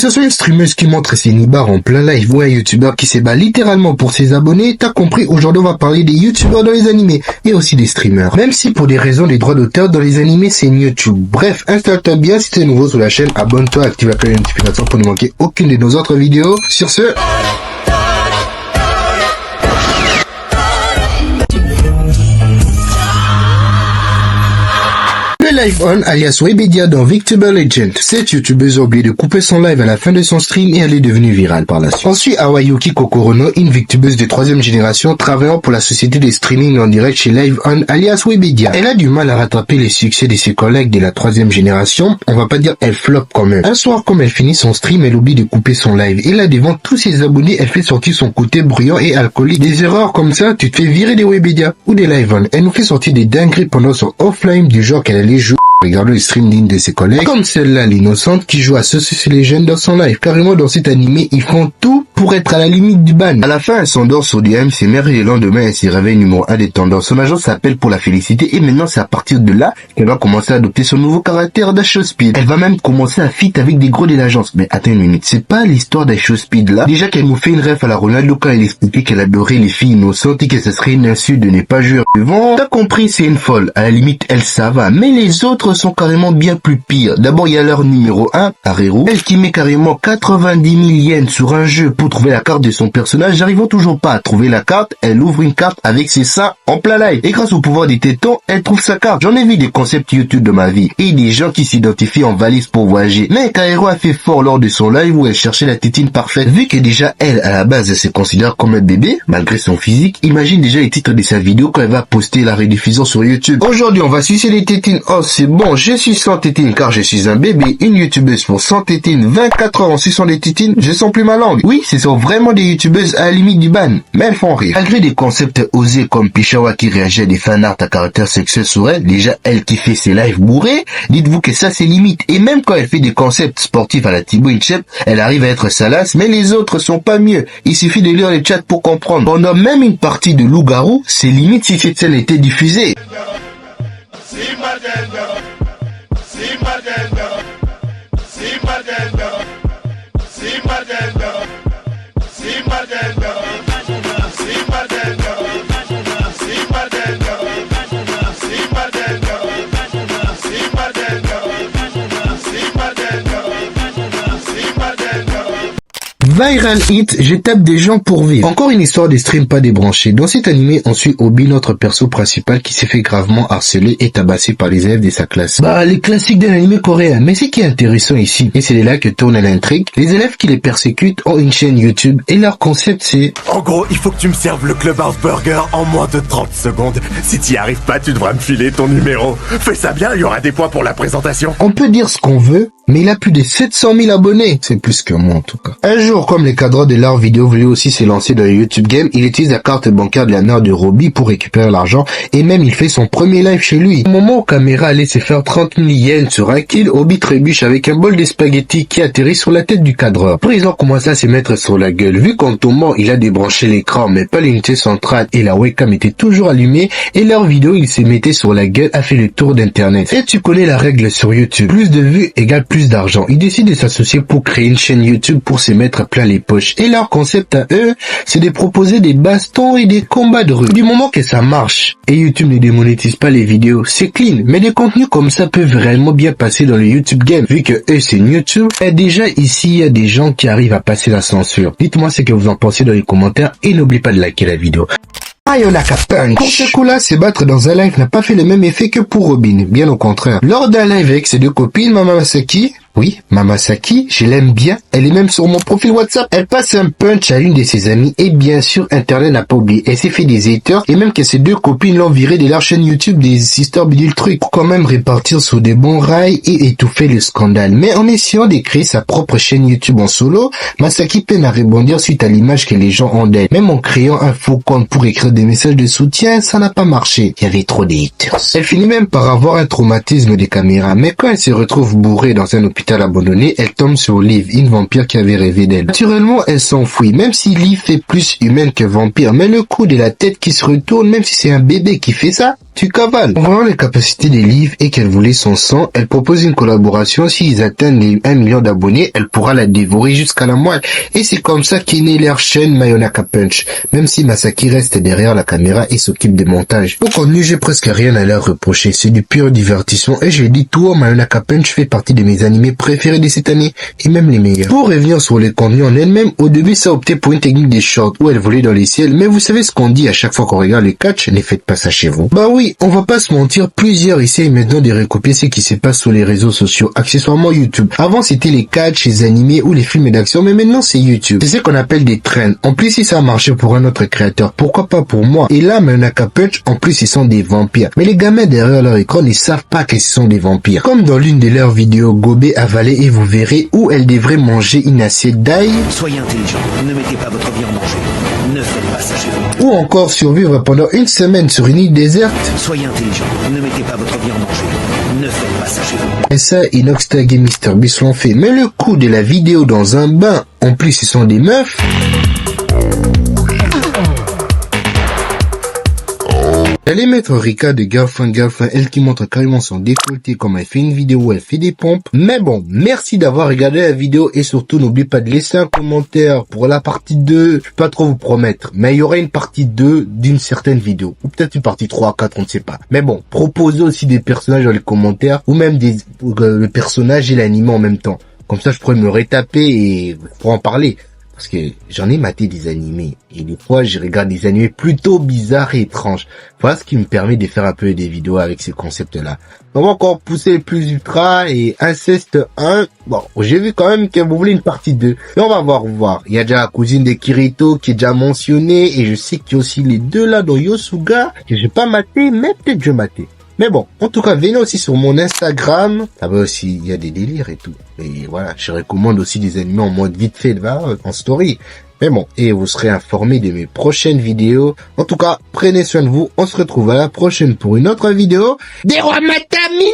Que ce soit une streameuse qui montre ses nibards en plein live ou un youtubeur qui s'ébat littéralement pour ses abonnés, t'as compris, aujourd'hui on va parler des youtubeurs dans les animés et aussi des streamers. Même si pour des raisons des droits d'auteur dans les animés c'est YouTube. Bref, installe-toi bien si t'es nouveau sur la chaîne, abonne-toi, active la cloche de notification pour ne manquer aucune de nos autres vidéos. Sur ce... Live On alias Webedia dans VTuber Legend. Cette youtubeuse a oublié de couper son live à la fin de son stream et elle est devenue virale par la suite. Ensuite, Awayuki Kokorono, une VTubeuse de 3e génération travaillant pour la société de streaming en direct chez Live On alias Webedia. Elle a du mal à rattraper les succès de ses collègues de la 3e génération. On va pas dire elle flop quand même. Un soir, comme elle finit son stream, elle oublie de couper son live. Et là, devant tous ses abonnés, elle fait sortir son côté bruyant et alcoolique. Des erreurs comme ça, tu te fais virer des Webedia ou des Live On. Elle nous fait sortir des dingueries pendant son offline du genre qu'elle allait jouer. Regardez le stream d'une de ses collègues, comme celle-là, l'innocente, qui joue à Socios Legends dans son live. Carrément, dans cet animé, ils font tout pour être à la limite du ban. À la fin, elle s'endort sur DM, ses mères et le lendemain, elle s'y réveille numéro 1 des tendances. Son agent s'appelle pour la féliciter et maintenant, c'est à partir de là qu'elle va commencer à adopter son nouveau caractère d'Ashospeed. Elle va même commencer à fit avec des gros de l'agence. Mais attends une minute, c'est pas l'histoire d'Ashospeed là. Déjà qu'elle nous fait une ref à la Ronaldo quand elle expliquait qu'elle adorait les filles innocentes et que ça serait une insulte de ne pas jouer devant. T'as compris, c'est une folle. À la limite, elle ça va. Mais les autres sont carrément bien plus pires. D'abord, il y a leur numéro 1, Hareru, elle qui met carrément 90 000 yens sur un jeu pour trouver la carte de son personnage. J'arrive toujours pas à trouver la carte, elle ouvre une carte avec ses seins en plein live. Et grâce au pouvoir des tétons, elle trouve sa carte. J'en ai vu des concepts YouTube de ma vie et des gens qui s'identifient en valise pour voyager. Mais Hareru a fait fort lors de son live où elle cherchait la tétine parfaite. Vu que déjà elle, à la base, elle se considère comme un bébé, malgré son physique, imagine déjà les titres de sa vidéo quand elle va poster la rediffusion sur YouTube. Aujourd'hui, on va sucer les tétines. Oh, c'est bon, je suis sans tétines car je suis un bébé, une youtubeuse pour 100 tétines, 24 heures en suçant des tétines, je sens plus ma langue. Oui, ce sont vraiment des youtubeuses à la limite du ban, mais elles font rire. Malgré des concepts osés comme Pishawa qui réagit à des fanarts à caractère sexuel sur elle, déjà elle qui fait ses lives bourrés, dites-vous que ça c'est limite. Et même quand elle fait des concepts sportifs à la Thibaut Inchep, elle arrive à être salace, mais les autres sont pas mieux. Il suffit de lire les chats pour comprendre. On a même une partie de loup-garou, c'est limite si cette scène était diffusée. Viral Hit, je tape des gens pour vivre. Encore une histoire de stream pas débranché. Dans cet animé, on suit Obi, notre perso principal, qui s'est fait gravement harceler et tabassé par les élèves de sa classe. Bah, les classiques d'un animé coréen. Mais ce qui est intéressant ici, et c'est là que tourne l'intrigue, les élèves qui les persécutent ont une chaîne YouTube et leur concept c'est... En gros, il faut que tu me serves le Clubhouse Burger en moins de 30 secondes. Si t'y arrives pas, tu devras me filer ton numéro. Fais ça bien, il y aura des points pour la présentation. On peut dire ce qu'on veut, mais il a plus de 700 000 abonnés. C'est plus que moi en tout cas. Un jour, comme les cadres de leur vidéo voulaient aussi se lancer dans le YouTube Game, il utilise la carte bancaire de la mère de Robbie pour récupérer l'argent et même il fait son premier live chez lui. Au moment où Caméra allait se faire 30 000 yens sur un kill, Obi trébuche avec un bol de spaghettis qui atterrit sur la tête du cadreur. Après ils ont commencé à se mettre sur la gueule. Vu qu'en tombant, il a débranché l'écran mais pas l'unité centrale et la webcam était toujours allumée et leur vidéo il s'est metté sur la gueule a fait le tour d'internet. Et tu connais la règle sur YouTube. Plus de vues égale plus d'argent. Ils décident de s'associer pour créer une chaîne YouTube pour se mettre plein les poches. Et leur concept à eux, c'est de proposer des bastons et des combats de rue. Du moment que ça marche, et YouTube ne démonétise pas les vidéos, c'est clean. Mais des contenus comme ça peuvent réellement bien passer dans le YouTube Game. Vu que eux, c'est YouTube, et déjà ici, il y a des gens qui arrivent à passer la censure. Dites-moi ce que vous en pensez dans les commentaires et n'oubliez pas de liker la vidéo. Ayonaka Punch. Pour ce coup-là, se battre dans un live n'a pas fait le même effet que pour Robin, bien au contraire. Lors d'un live avec ses deux copines, Mamasaki, oui, Mamasaki, je l'aime bien, elle est même sur mon profil WhatsApp, elle passe un punch à une de ses amies et bien sûr, Internet n'a pas oublié, elle s'est fait des haters et même que ses deux copines l'ont viré de leur chaîne YouTube des Sister Bidule Truc pour quand même répartir sur des bons rails et étouffer le scandale. Mais en essayant de créer sa propre chaîne YouTube en solo, Masaki peine à rebondir suite à l'image que les gens ont d'elle. Même en créant un faux compte pour écrire des messages de soutien, ça n'a pas marché. Il y avait trop de haters. Elle finit même par avoir un traumatisme des caméras, mais quand elle se retrouve bourrée dans un hôpital abandonné, elle tombe sur Liv, une vampire qui avait rêvé d'elle. Naturellement, elle s'enfuit, même si Liv fait plus humaine que vampire, mais le coup de la tête qui se retourne, même si c'est un bébé qui fait ça, tu cavales. En voyant les capacités des livres et qu'elle voulait son sang, elle propose une collaboration. S'ils atteignent les 1 million d'abonnés, elle pourra la dévorer jusqu'à la moelle. Et c'est comme ça qu'est née leur chaîne Mayonaka Punch. Même si Masaki reste derrière la caméra et s'occupe des montages. Au contenu, j'ai presque rien à leur reprocher. C'est du pur divertissement. Et je dis tout, Mayonaka Punch fait partie de mes animés préférés de cette année. Et même les meilleurs. Pour revenir sur les contenus en elle-même, au début, ça optait pour une technique des shorts où elle volait dans les ciels. Mais vous savez ce qu'on dit à chaque fois qu'on regarde les catchs? Ne faites pas ça chez vous. Bah oui, on va pas se mentir, plusieurs essayent maintenant de recopier ce qui se passe sur les réseaux sociaux, accessoirement YouTube. Avant c'était les catchs, les animés ou les films d'action, mais maintenant c'est YouTube. C'est ce qu'on appelle des trends. En plus si ça a marché pour un autre créateur, pourquoi pas pour moi? Et là, Mayonaka Punch, en plus ils sont des vampires. Mais les gamins derrière leur écran ne savent pas que ce sont des vampires. Comme dans l'une de leurs vidéos, Gobé avalé et vous verrez où elle devrait manger une assiette d'ail. Soyez intelligent, ne mettez pas votre vie en danger. Ne faites pas ça chez vous. Ou encore survivre pendant une semaine sur une île déserte. Soyez intelligent, ne mettez pas votre vie en danger. Ne faites pas ça chez vous. Et ça, Inoxtag et MrBeast l'ont fait. Mais le coup de la vidéo dans un bain, en plus ce sont des meufs. J'allais mettre Rika de Girlfriend, elle qui montre carrément son décolleté comme elle fait une vidéo où elle fait des pompes. Mais bon, merci d'avoir regardé la vidéo et surtout n'oubliez pas de laisser un commentaire pour la partie 2. Je peux pas trop vous promettre, mais il y aura une partie 2 d'une certaine vidéo. Ou peut-être une partie 3, 4, on ne sait pas. Mais bon, proposez aussi des personnages dans les commentaires ou même le personnage et l'anime en même temps. Comme ça, je pourrais me retaper et pour en parler. Parce que j'en ai maté des animés. Et des fois, je regarde des animés plutôt bizarres et étranges. Voilà ce qui me permet de faire un peu des vidéos avec ces concepts-là. On va encore pousser les plus ultra et Inceste 1. Bon, j'ai vu quand même que vous voulez une partie 2. Mais on va voir. Il y a déjà la cousine de Kirito qui est déjà mentionnée. Et je sais qu'il y a aussi les deux là dans Yosuga. Que j'ai pas maté, mais peut-être je maté. Mais bon, en tout cas, venez aussi sur mon Instagram. Là-bas aussi, il y a des délires et tout. Et voilà, je recommande aussi des animés en mode vite fait, là, en story. Mais bon, et vous serez informés de mes prochaines vidéos. En tout cas, prenez soin de vous. On se retrouve à la prochaine pour une autre vidéo des Rois Matamine.